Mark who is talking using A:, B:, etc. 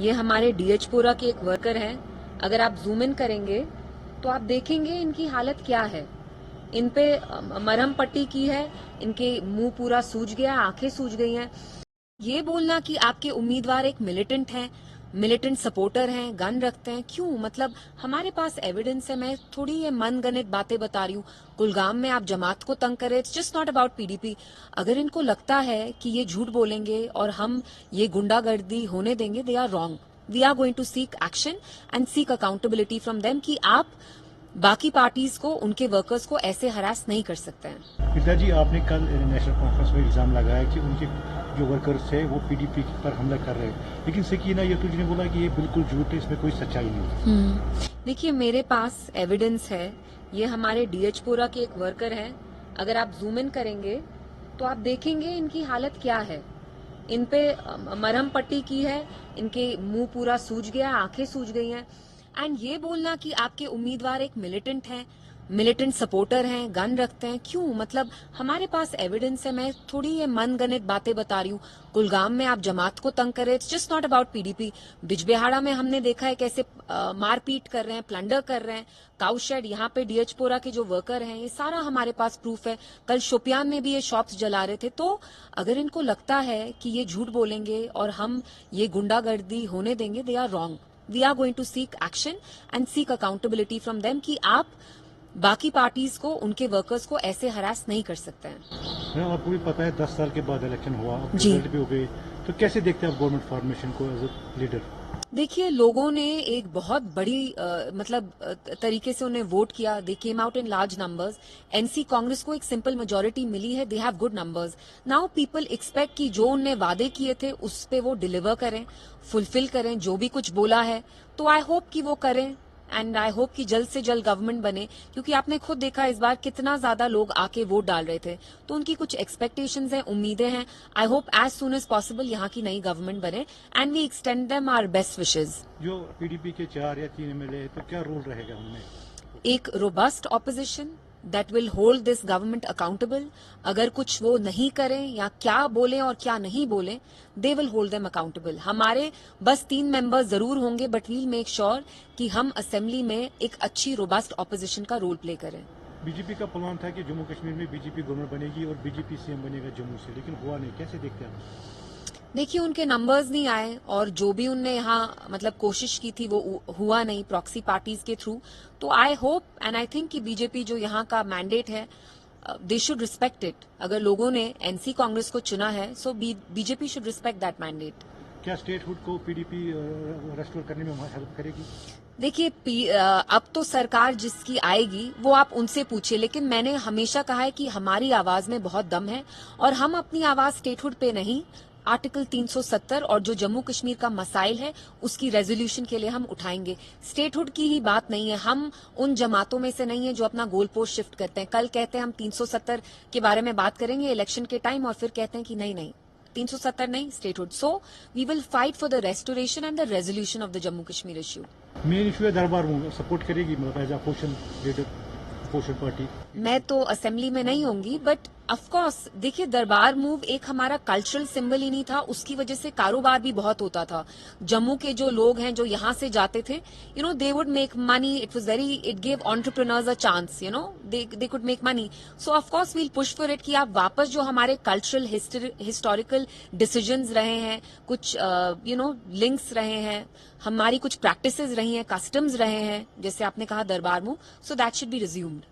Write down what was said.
A: ये हमारे डीएचपुरा के एक वर्कर हैं। अगर आप जूम इन करेंगे तो आप देखेंगे इनकी हालत क्या है। इन पे मरहम पट्टी की है, इनके मुंह पूरा सूज गया, आंखें सूज गई हैं। ये बोलना कि आपके उम्मीदवार एक मिलिटेंट हैं, मिलिटेंट सपोर्टर हैं, गन रखते हैं, क्यों? मतलब हमारे पास एविडेंस है। मैं थोड़ी ये मनगढ़ंत बातें बता रही हूँ। कुलगाम में आप जमात को तंग करें, it's just not about PDP. अगर इनको लगता है कि ये झूठ बोलेंगे और हम ये गुंडागर्दी होने देंगे, they are wrong. We are going to seek action and seek accountability from them कि आप बाकी पार्टीज को, उनके वर्कर्स को ऐसे हरास नहीं कर सकते हैं।
B: पिताजी, आपने कल नेशनल कॉन्फ्रेंस में इल्जाम लगाया कि उनके जो वर्कर्स है वो पीडीपी पर हमला कर रहे हैं, लेकिन सकीना यतूजी ने बोला कि ये बिल्कुल झूठ है, इसमें कोई सच्चाई नहीं।
A: देखिए, मेरे पास एविडेंस है। ये हमारे डीएचपुरा के एक वर्कर हैं। अगर आप जूम इन करेंगे तो आप देखेंगे इनकी हालत क्या है। इन पे मरहम पट्टी की है, इनके मुंह पूरा सूज गया, आंखें सूज गई हैं। एंड ये बोलना कि आपके उम्मीदवार एक मिलिटेंट हैं, मिलिटेंट सपोर्टर हैं, गन रखते हैं, क्यों? मतलब हमारे पास एविडेंस है। मैं थोड़ी ये मनगढ़ंत बातें बता रही हूँ। कुलगाम में आप जमात को तंग करें, it's just not about PDP. Bijbehara में हमने देखा है कैसे मारपीट कर रहे हैं, प्लंडर कर रहे हैं। काउशेड, यहाँ पे डीएचपुरा के जो वर्कर हैं, ये सारा हमारे पास प्रूफ है। कल शोपियान में भी ये शॉप्स जला रहे थे। तो अगर इनको लगता है कि ये झूठ बोलेंगे और हम ये गुंडागर्दी होने देंगे, they are wrong. We are going to seek action and seek accountability from them कि आप बाकी पार्टीज को, उनके वर्कर्स को ऐसे हरास नहीं कर सकते हैं।
B: आपको भी पता है 10 साल के बाद इलेक्शन हुआ,
A: रिजल्ट
B: भी हो गए, तो कैसे देखते हैं आप गवर्नमेंट फॉर्मेशन को एज ए लीडर?
A: देखिए, लोगों ने एक बहुत बड़ी तरीके से उन्हें वोट किया। They came out in large numbers. NC Congress को एक सिंपल मेजोरिटी मिली है। They have good numbers. Now people expect कि जो उन्हें वादे किए थे उस पे वो डिलीवर करें, फुलफिल करें, जो भी कुछ बोला है। तो आई होप कि वो करें एंड आई होप कि जल्द से जल्द गवर्नमेंट बने, क्योंकि आपने खुद देखा इस बार कितना ज्यादा लोग आके वोट डाल रहे थे। तो उनकी कुछ एक्सपेक्टेशंस हैं, उम्मीदें हैं। I hope as soon as possible यहाँ की नई गवर्नमेंट बने and we extend them our best wishes.
B: जो पीडीपी के 4 या 3 एमएलए, तो क्या रोल रहेगा उनमें?
A: एक robust opposition that will hold this government accountable. अगर कुछ वो नहीं करें या क्या बोलें और क्या नहीं बोलें, they will hold them accountable. हमारे बस 3 मेंबर्स जरूर होंगे, बट वील मेक श्योर कि हम असेंबली में एक अच्छी रोबस्ट ऑपोजिशन का रोल प्ले करें।
B: बीजेपी का प्लान था कि जम्मू कश्मीर में बीजेपी गवर्नमेंट बनेगी और बीजेपी सीएम बनेगा जम्मू से, लेकिन हुआ नहीं। कैसे देखते हैं आप?
A: देखिए, उनके नंबर्स नहीं आए और जो भी उनने यहाँ मतलब कोशिश की थी वो हुआ नहीं प्रॉक्सी पार्टीज के थ्रू। तो I hope and I think कि बीजेपी जो यहाँ का मैंडेट है, दे शुड रिस्पेक्ट इट। अगर लोगों ने एनसी कांग्रेस को चुना है, so BJP should respect that mandate.
B: क्या स्टेटहुड को पीडीपी रेस्टोर करने में हेल्प करेगी?
A: देखिए, अब तो सरकार जिसकी आएगी वो आप उनसे पूछिए, लेकिन मैंने हमेशा कहा है कि हमारी आवाज में बहुत दम है और हम अपनी आवाज स्टेटहुड पे नहीं, आर्टिकल 370 और जो जम्मू कश्मीर का मसाइल है उसकी रेजोल्यूशन के लिए हम उठाएंगे। स्टेटहुड की ही बात नहीं है। हम उन जमातों में से नहीं है जो अपना गोल पोस्ट शिफ्ट करते हैं। कल कहते हैं हम 370 के बारे में बात करेंगे इलेक्शन के टाइम, और फिर कहते हैं कि नहीं 370 नहीं, statehood. So we will fight for the restoration and the resolution of the Jammu Kashmir issue.
B: Main issue है दरबार मूव, सपोर्ट करेगी मतलब as opposition leader, opposition party?
A: मैं तो असेंबली में नहीं होंगी, बट ऑफ कोर्स देखिए, दरबार मूव एक हमारा कल्चरल सिंबल ही नहीं था, उसकी वजह से कारोबार भी बहुत होता था। जम्मू के जो लोग हैं जो यहाँ से जाते थे, you know, they would make money. It was very, it gave entrepreneurs a chance, you know, they could make money. So of course we'll push for it कि आप वापस जो हमारे कल्चरल हिस्टोरिकल डिसीजंस रहे हैं, कुछ यू नो लिंक्स रहे हैं, हमारी कुछ प्रैक्टिसेस रही हैं, कस्टम्स रहे हैं, जैसे आपने कहा दरबार move, so that should be resumed.